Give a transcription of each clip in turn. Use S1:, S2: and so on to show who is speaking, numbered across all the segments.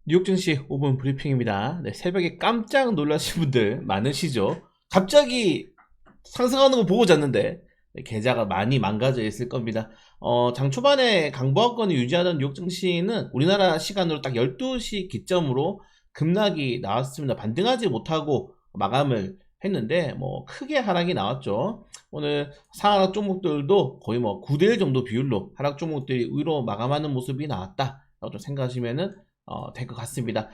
S1: 뉴욕 증시 5분 브리핑입니다. 네, 새벽에 깜짝 놀라신 분들 많으시죠? 갑자기 상승하는 거 보고 잤는데 네, 계좌가 많이 망가져 있을 겁니다. 장 초반에 강보합권을 유지하던 뉴욕 증시는 우리나라 시간으로 딱 12시 기점으로 급락이 나왔습니다. 반등하지 못하고 마감을 했는데 뭐 크게 하락이 나왔죠. 오늘 상하락 종목들도 거의 뭐 9대1 정도 비율로 하락 종목들이 위로 마감하는 모습이 나왔다 라고 좀 생각하시면은 될 것 같습니다.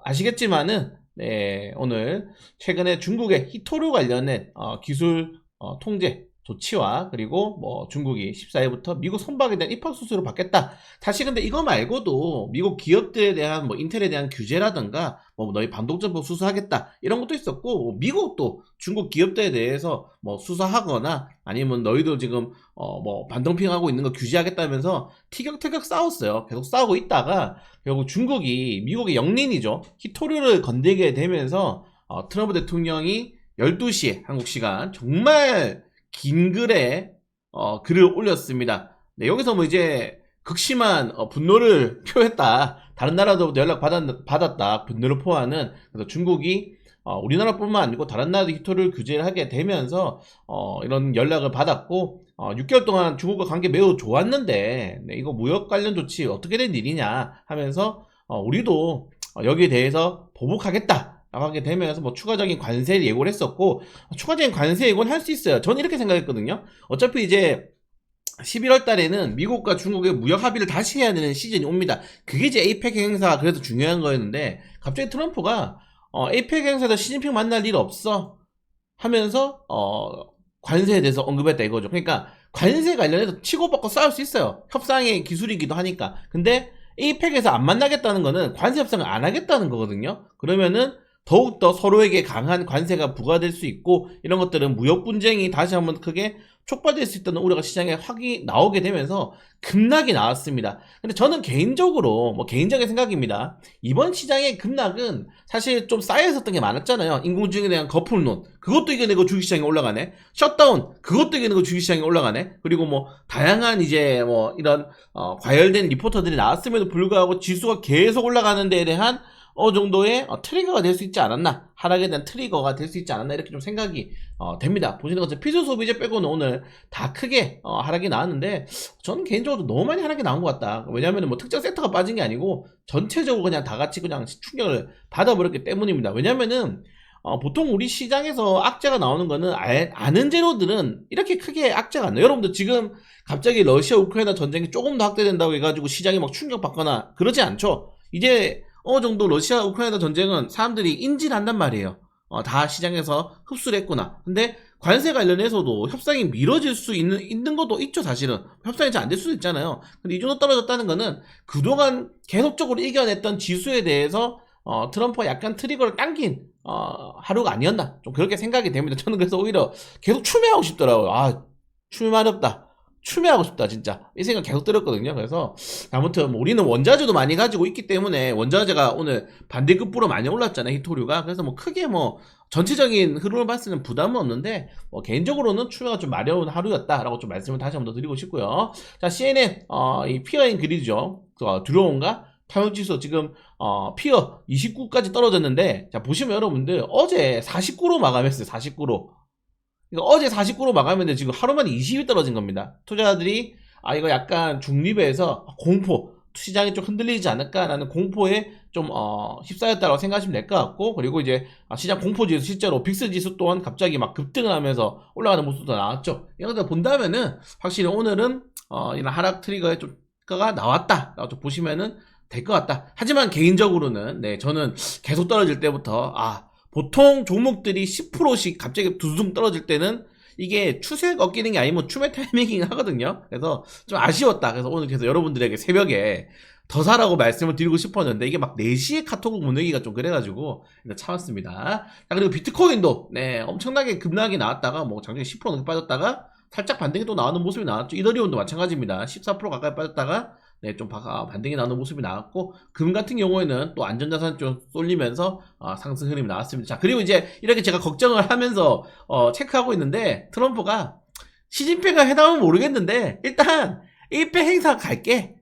S1: 아시겠지만은 네, 오늘 최근에 중국의 히토류 관련된 기술 통제 조치와 그리고 뭐 중국이 14일부터 미국 선박에 대한 입항 수수료를 받겠다. 사실 근데 이거 말고도 미국 기업들에 대한 뭐 인텔에 대한 규제라든가 뭐 너희 반독점법 수수하겠다 이런 것도 있었고, 미국도 중국 기업들에 대해서 뭐 수사하거나 아니면 너희도 지금 뭐 반동핑하고 있는 거 규제하겠다면서 티격태격 싸웠어요. 계속 싸우고 있다가 결국 중국이 미국의 영린이죠, 히토류를 건들게 되면서 트럼프 대통령이 12시에 한국 시간 정말 긴 글에 글을 올렸습니다. 네, 여기서 뭐 이제 극심한 분노를 표했다. 다른 나라도부터 연락 받았다. 분노를 포하는. 그래서 중국이 우리나라뿐만 아니고 다른 나라도 히토를 규제를 하게 되면서 이런 연락을 받았고, 6개월 동안 중국과 관계 매우 좋았는데 네, 이거 무역 관련 조치 어떻게 된 일이냐 하면서 우리도 여기에 대해서 보복하겠다 하게 되면서 뭐 추가적인 관세를 예고를 했었고, 추가적인 관세 예고는 할 수 있어요. 저는 이렇게 생각했거든요. 어차피 이제 11월 달에는 미국과 중국의 무역 합의를 다시 해야 되는 시즌이 옵니다. 그게 이제 에이펙 행사, 그래서 중요한 거였는데 갑자기 트럼프가 에이펙 행사에서 시진핑 만날 일 없어 하면서 관세에 대해서 언급했다 이거죠. 그러니까 관세 관련해서 치고받고 싸울 수 있어요. 협상의 기술이기도 하니까. 근데 에이펙에서 안 만나겠다는 거는 관세 협상을 안 하겠다는 거거든요. 그러면은 더욱더 서로에게 강한 관세가 부과될 수 있고, 이런 것들은 무역 분쟁이 다시 한번 크게 촉발될 수 있다는 우려가 시장에 확이 나오게 되면서 급락이 나왔습니다. 근데 저는 개인적으로, 뭐 개인적인 생각입니다. 이번 시장의 급락은 사실 좀 쌓여 있었던 게 많았잖아요. 인공지능에 대한 거품론, 그것도 이겨내고 주식시장이 올라가네. 셧다운, 그것도 이겨내고 주식시장이 올라가네. 그리고 뭐 다양한 이제 뭐 이런 과열된 리포터들이 나왔음에도 불구하고 지수가 계속 올라가는 데에 대한 정도의 트리거가 될 수 있지 않았나, 하락에 대한 트리거가 될 수 있지 않았나, 이렇게 좀 생각이 됩니다. 보시는 것처럼 필수 소비재 빼고는 오늘 다 크게 하락이 나왔는데, 저는 개인적으로 너무 많이 하락이 나온 것 같다. 왜냐하면 뭐 특정 섹터가 빠진 게 아니고 전체적으로 그냥 다 같이 그냥 충격을 받아버렸기 때문입니다. 왜냐하면은 보통 우리 시장에서 악재가 나오는 거는 아는 재료들은 이렇게 크게 악재가 안 나요. 여러분들 지금 갑자기 러시아 우크라이나 전쟁이 조금 더 확대된다고 해가지고 시장이 막 충격받거나 그러지 않죠. 이제 어느 정도 러시아 우크라이나 전쟁은 사람들이 인지를 한단 말이에요. 다 시장에서 흡수를 했구나. 근데 관세 관련해서도 협상이 미뤄질 수 있는 것도 있죠, 사실은. 협상이 잘 안 될 수도 있잖아요. 근데 이 정도 떨어졌다는 거는 그동안 계속적으로 이겨냈던 지수에 대해서 트럼프가 약간 트리거를 당긴 하루가 아니었나, 좀 그렇게 생각이 됩니다. 저는 그래서 오히려 계속 추매하고 싶더라고요. 추매마렵다, 추매하고 싶다 진짜, 이 생각 계속 들었거든요. 그래서 아무튼 뭐 우리는 원자재도 많이 가지고 있기 때문에 원자재가 오늘 반대급부로 많이 올랐잖아요, 히토류가. 그래서 뭐 크게 뭐 전체적인 흐름을 봤을 때는 부담은 없는데, 뭐 개인적으로는 추매가 좀 마려운 하루였다라고 좀 말씀을 다시 한번 더 드리고 싶고요. 자, CNN 이 피어인 그리드죠. 드로온가 타격지수 지금 피어 29까지 떨어졌는데, 자 보시면 여러분들 어제 49로 마감했어요. 49로. 그러니까 어제 49로 마감했는데 지금 하루 만에 20이 떨어진 겁니다. 투자자들이 이거 약간 중립에서 공포, 시장이 좀 흔들리지 않을까라는 공포에 좀 휩싸였다고 생각하시면 될 것 같고, 그리고 이제 시장 공포지수, 실제로 빅스 지수 또한 갑자기 막 급등을 하면서 올라가는 모습도 나왔죠. 이런 것들 본다면은 확실히 오늘은 이런 하락 트리거의 좀 가 나왔다라고 좀 보시면은 될 것 같다. 하지만 개인적으로는 네, 저는 계속 떨어질 때부터 보통 종목들이 10%씩 갑자기 두둥 떨어질 때는 이게 추세가 꺾이는 게 아니면 추매 타이밍이긴 하거든요. 그래서 좀 아쉬웠다. 그래서 오늘 계속 여러분들에게 새벽에 더 사라고 말씀을 드리고 싶었는데, 이게 막 4시에 카톡을 보내기가 좀 그래가지고 일단 참았습니다. 자, 그리고 비트코인도 네, 엄청나게 급락이 나왔다가 뭐 작년에 10% 넘게 빠졌다가 살짝 반등이 또 나오는 모습이 나왔죠. 이더리움도 마찬가지입니다. 14% 가까이 빠졌다가 네, 좀 반등이 나오는 모습이 나왔고, 금 같은 경우에는 또 안전자산 좀 쏠리면서 상승 흐름이 나왔습니다. 자, 그리고 이제 이렇게 제가 걱정을 하면서 체크하고 있는데, 트럼프가 시진핑가 회담은 모르겠는데 일단 1배 행사 갈게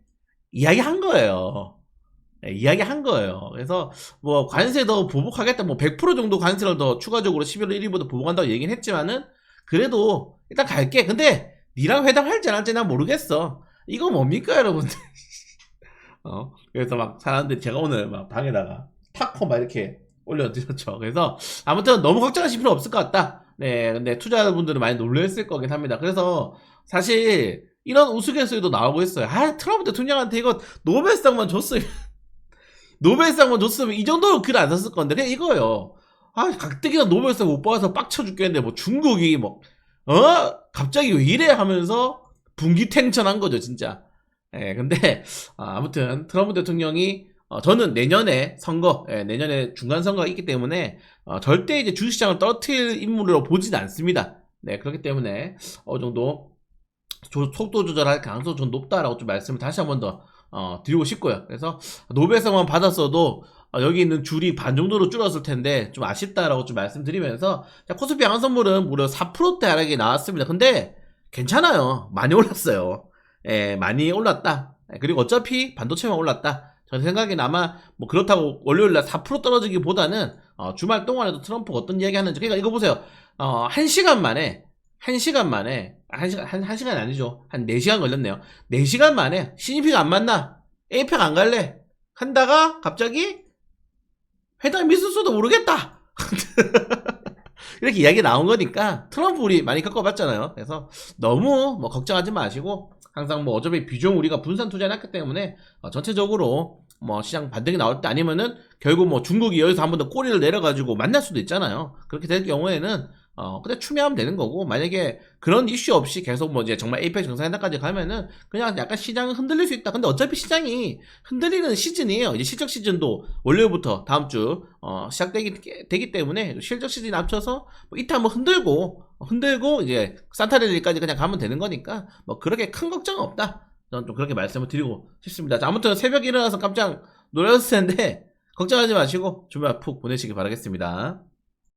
S1: 이야기 한 거예요. 이야기한 거예요. 그래서 뭐 관세 더 보복하겠다, 뭐 100% 정도 관세를 더 추가적으로 11월 1일부터 보복한다고 얘기는 했지만은 그래도 일단 갈게. 근데 니랑 회담할지 안 할지 난 모르겠어. 이거 뭡니까 여러분들? 그래서 막 사람들이 제가 오늘 막 방에다가 타코 막 이렇게 올려드렸죠. 그래서 아무튼 너무 걱정하실 필요 없을 것 같다. 네, 근데 투자자분들은 많이 놀랬을 거긴 합니다. 그래서 사실 이런 우스갯소리도 나오고 있어요. 아, 트럼프 대통령한테 이거 노벨상만 줬으면 노벨상만 줬으면 이 정도로 글 안 썼을 건데 그냥 이거요. 아, 가뜩이나 노벨상 못 받아서 빡쳐 죽겠는데 뭐 중국이 뭐 갑자기 왜 이래 하면서 분기탱천한 거죠, 진짜. 예, 근데 아무튼 트럼프 대통령이 저는 내년에 선거, 내년에 중간 선거가 있기 때문에 절대 이제 주식시장을 떨어뜨릴 인물로 보진 않습니다. 네, 그렇기 때문에 어느 정도 속도 조절할 가능성이 좀 높다라고 좀 말씀을 다시 한번 더 드리고 싶고요. 그래서 노벨상만 받았어도 여기 있는 줄이 반 정도로 줄었을 텐데 좀 아쉽다라고 좀 말씀드리면서 자, 코스피 양선물은 무려 4%대 하락이 나왔습니다. 근데 괜찮아요. 많이 올랐어요. 예, 많이 올랐다. 그리고 어차피 반도체만 올랐다. 저 생각에는 아마 뭐 그렇다고 월요일날 4% 떨어지기보다는 주말 동안에도 트럼프가 어떤 이야기 하는지 그러니까 이거 보세요. 1시간 만에 1시간 만에 1시간 아니죠. 한 4시간 걸렸네요. 4시간 만에 신입이가 안 만나. 에이펙 안 갈래. 한다가 갑자기 회담 있을지도 모르겠다. 이렇게 이야기 나온 거니까 트럼프 우리 많이 겪어봤잖아요. 그래서 너무 뭐 걱정하지 마시고 항상 뭐 어차피 비중 우리가 분산 투자해놨기 때문에 전체적으로 뭐 시장 반등이 나올 때 아니면은 결국 뭐 중국이 여기서 한 번 더 꼬리를 내려가지고 만날 수도 있잖아요. 그렇게 될 경우에는 그냥 추미하면 되는 거고 만약에 그런 이슈 없이 계속 뭐 이제 정말 에이펙 정상회담까지 가면은 그냥 약간 시장은 흔들릴 수 있다. 근데 어차피 시장이 흔들리는 시즌이에요. 이제 실적 시즌도 월요일부터 다음 주 시작되기 때문에 실적 시즌 합쳐서 뭐 이따 한번 흔들고 이제 산타레리까지 그냥 가면 되는 거니까 뭐 그렇게 큰 걱정은 없다. 저는 좀 그렇게 말씀을 드리고 싶습니다. 자, 아무튼 새벽에 일어나서 깜짝 놀랐을 텐데 걱정하지 마시고 주말 푹 보내시기 바라겠습니다.